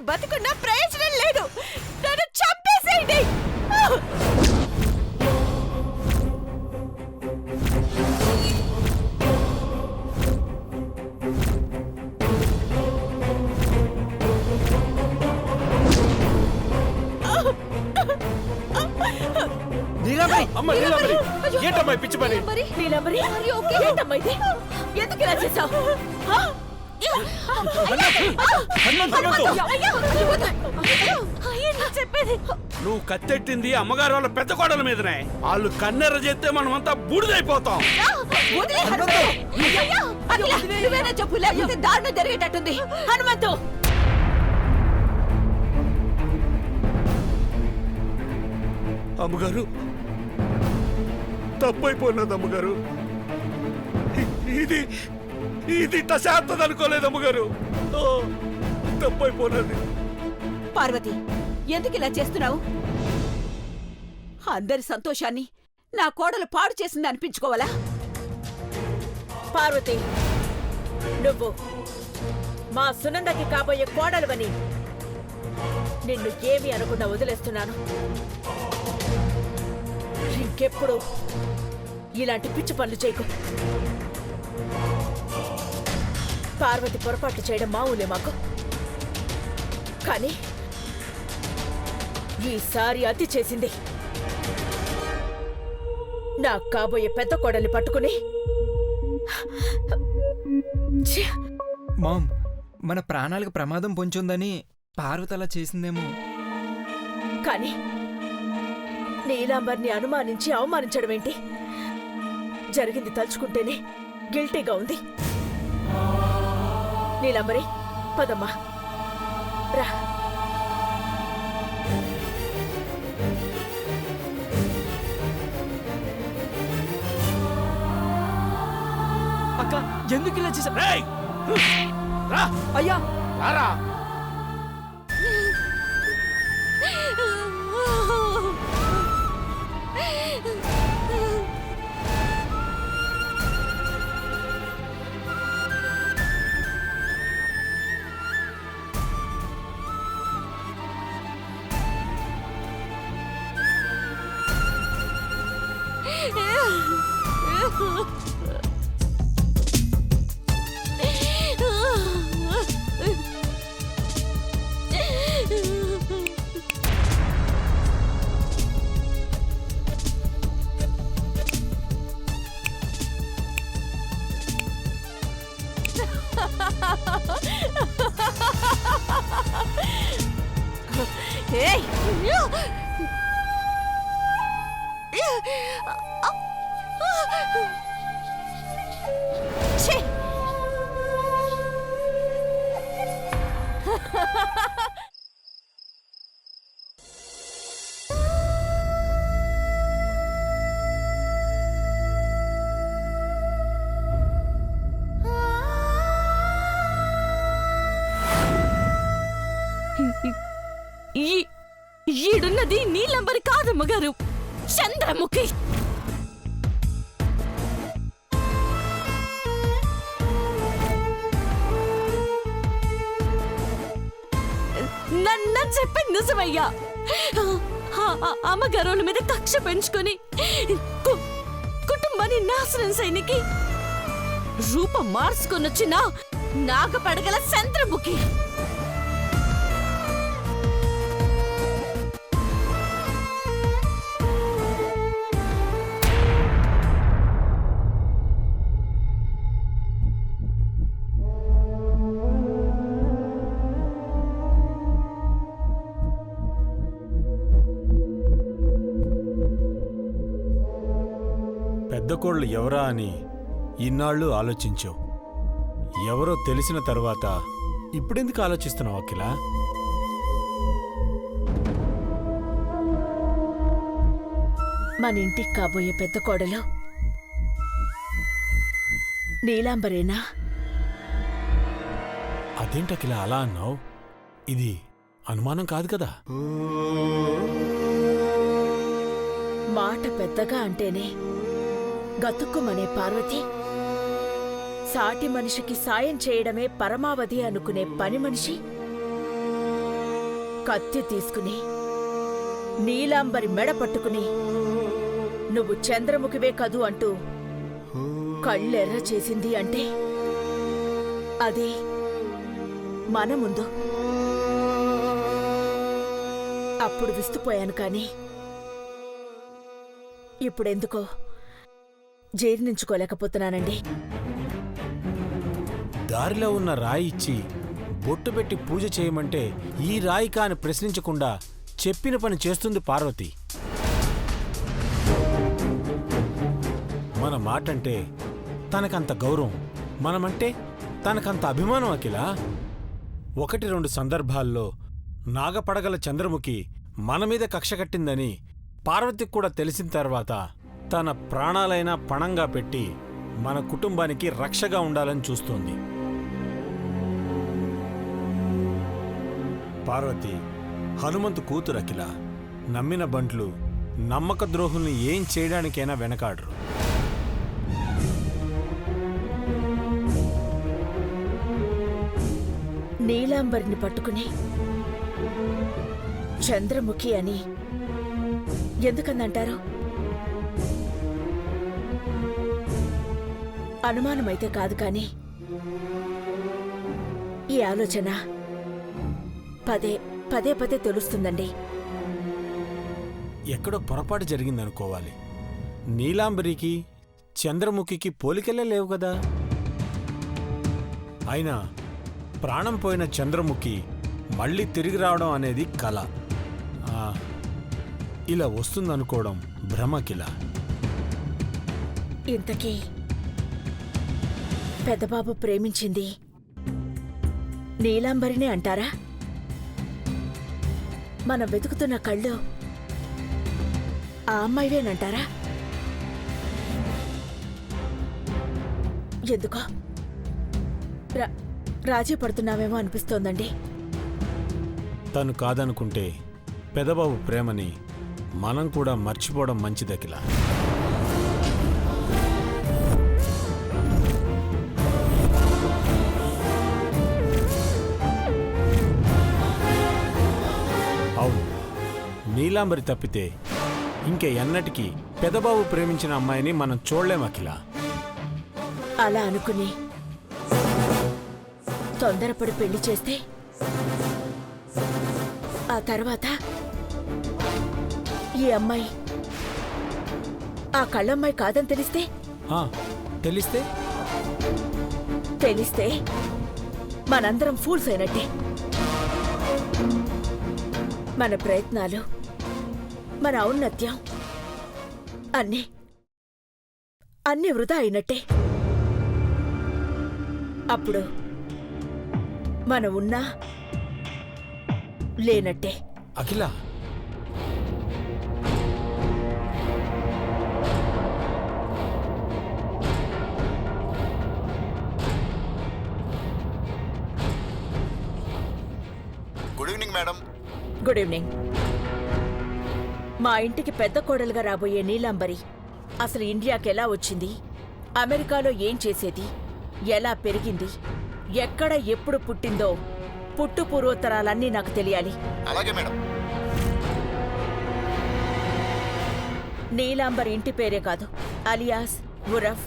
బతుకున్న ప్రయోజనం లేదు. నన్ను చంపేసేయండి. ఏంటమ్మాయి పిచ్చి పని? ఎందుకు ఇలా చేశావు? చెప్పేది నువ్వు కత్తెట్టింది అమ్మగారు వాళ్ళ పెద్ద కోడల మీదనే. వాళ్ళు కన్నెర్ర చేస్తే మనమంతా బూడిదైపోతాం. నువ్వేనా చెప్పు, లేకపోతే దారుణం జరిగేటట్టుంది. హనుమంతు, అమ్మగారు తప్పైపోయినది అమ్మగారు. ఇది ఇది తశాంతది అనుకోలేదు అమ్మగారు. తప్పైపోయినది. పార్వతి, ఎందుకు ఇలా చేస్తున్నావు? అందరి సంతోషాన్ని నా కోడలు పాడు చేసింది అనిపించుకోవాలా? పార్వతి, నువ్వు మా సునందకి కాబోయే కోడలువని నిన్ను ఏమి అనుకున్నా వదిలేస్తున్నాను. ఇంకెప్పుడు ఇలాంటి పిచ్చి పనులు చేయకు. పార్వతి పొరపాట్లు చేయడం మామూలే మాకు. కానీ ఈసారి అతి చేసింది. నా కాబోయే పెద్ద కోడల్ని పట్టుకుని మామ్, మన ప్రాణాలకు ప్రమాదం పొంచుందని పార్వతి అలా చేసిందేమో. కానీ నీలాంబర్ని అనుమానించి అవమానించడం ఏంటి? జరిగింది తలుచుకుంటేనే గిల్టీగా ఉంది. నీలాంబరి, పదమ్మా, రా. అక్క, ఎందుకు ఇలా చేసా? అయ్యా రారా. ఈడున్నది నీలంబరి కాదమ్మగారు, చంద్రముఖి. నన్ను చెప్పింది నిజమయ్యా. అమ్మగారుల మీద కక్ష పెంచుకొని కుటుంబాన్ని నాశనం సైనికి రూపం మార్చుకొనొచ్చిన నాగపడగల చంద్రముఖి. పెద్ద కోళ్ళు ఎవరా అని ఇన్నాళ్ళు ఆలోచించావు. ఎవరో తెలిసిన తర్వాత ఇప్పుడెందుకు ఆలోచిస్తున్నావు అఖిల? మన ఇంటికి కాబోయే పెద్ద కోడలు నీలాంబరేనా? అదేంటి అఖిల అలా అన్నావు? ఇది అనుమానం కాదు కదా? మాట పెద్దగా అంటేనే గతుక్కుమనే పార్వతి సాటి మనిషికి సాయం చేయడమే పరమావధి అనుకునే పని మనిషి కత్తి తీసుకుని నీలాంబరి మెడ పట్టుకుని నువ్వు చంద్రముఖివే కదూ అంటూ కళ్ళెర్ర చేసింది అంటే అది మన ముందు. అప్పుడు విస్తుపోయాను కానీ ఇప్పుడెందుకో జీర్ణించుకోలేకపోతున్నానండి. దారిలో ఉన్న రాయి ఇచ్చి బొట్టు పెట్టి పూజ చేయమంటే ఈ రాయి కాని ప్రశ్నించకుండా చెప్పిన పని చేస్తుంది పార్వతి. మన మాటంటే తనకంత గౌరవం, మనమంటే తనకంత అభిమానం. అఖిల, 1-2 సందర్భాల్లో నాగపడగల చంద్రముఖి మన మీద కక్ష కట్టిందని పార్వతికి కూడా తెలిసిన తర్వాత తన ప్రాణాలైనా పణంగా పెట్టి మన కుటుంబానికి రక్షగా ఉండాలని చూస్తోంది. పార్వతి హనుమంతు కూతురు అఖిల. నమ్మిన బంట్లు నమ్మక ద్రోహుల్ని ఏం చేయడానికైనా వెనకాడరు. నీలాంబరిని పట్టుకుని చంద్రముఖి అని ఎందుకందంటారు? అనుమానమైతే కాదు కాని ఈ ఆలోచన పదే పదే పదే తెలుస్తుందండి. ఎక్కడో పొరపాటు జరిగిందనుకోవాలి. నీలాంబరికి చంద్రముఖికి పోలికలే లేవు కదా. అయినా ప్రాణం పోయిన చంద్రముఖి మళ్ళీ తిరిగి రావడం అనేది కల. ఇలా వస్తుందనుకోవడం భ్రమకిల. ఇంతకీ పెద్దబాబు ప్రేమించింది నీలాంబరినే అంటారా? మనం వెతుకుతున్న కళ్ళు ఆ అమ్మాయివేనంటారా? ఎందుకో రాజీ పడుతున్నామేమో అనిపిస్తోందండి. తను కాదనుకుంటే పెదబాబు ప్రేమని మనం కూడా మర్చిపోవడం మంచిదకిల. అవును, నీలాంబరి తప్పితే ఇంకే ఎన్నటికీ పెదబాబు ప్రేమించిన అమ్మాయిని మనం చూడలేం అఖిల. అలా అనుకుని తొందరపడి పెళ్లి చేస్తే ఆ తర్వాత ఈ అమ్మాయి ఆ కళ్ళమ్మాయి కాదని తెలిస్తే తెలిస్తే తెలిస్తే మనందరం ఫూల్స్ అయినట్టే. మన ప్రయత్నాలు, మన ఔన్నత్యం అన్నీ వృధా అయినట్టే. అప్పుడు మనం ఉన్నా లేనట్టే. Akhila, good evening madam. Good evening. మా ఇంటికి పెద్ద కోడలుగా రాబోయే నీలాంబరి అసలు ఇండియాకి ఎలా వచ్చింది, అమెరికాలో ఏం చేసేది, ఎలా పెరిగింది, ఎక్కడ ఎప్పుడు పుట్టిందో పుట్టు పూర్వోత్తరాలన్నీ నాకు తెలియాలి. అలాగే మేడం. నీలాంబరి ఇంటి పేరే కాదు, అలియాస్, ఉరఫ్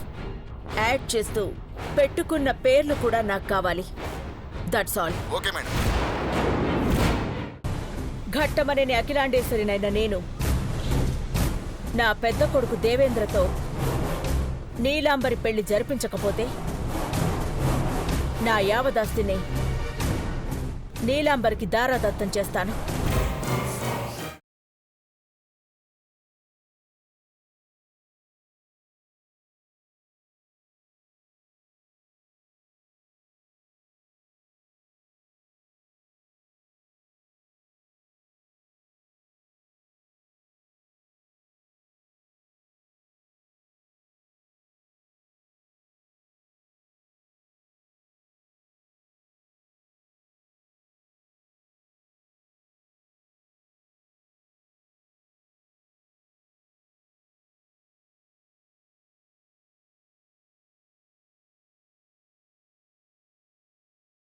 యాడ్ చేస్తూ పెట్టుకున్న పేర్లు కూడా నాకు కావాలి. That's all. Okay madam. Ghattamaneni అఖిలాండేశ్వరినైన నేను నా పెద్ద కొడుకు దేవేంద్రతో నీలాంబరి పెళ్లి జరిపించకపోతే నా యావదాస్తిని నీలాంబరికి దారాదత్తం చేస్తాను.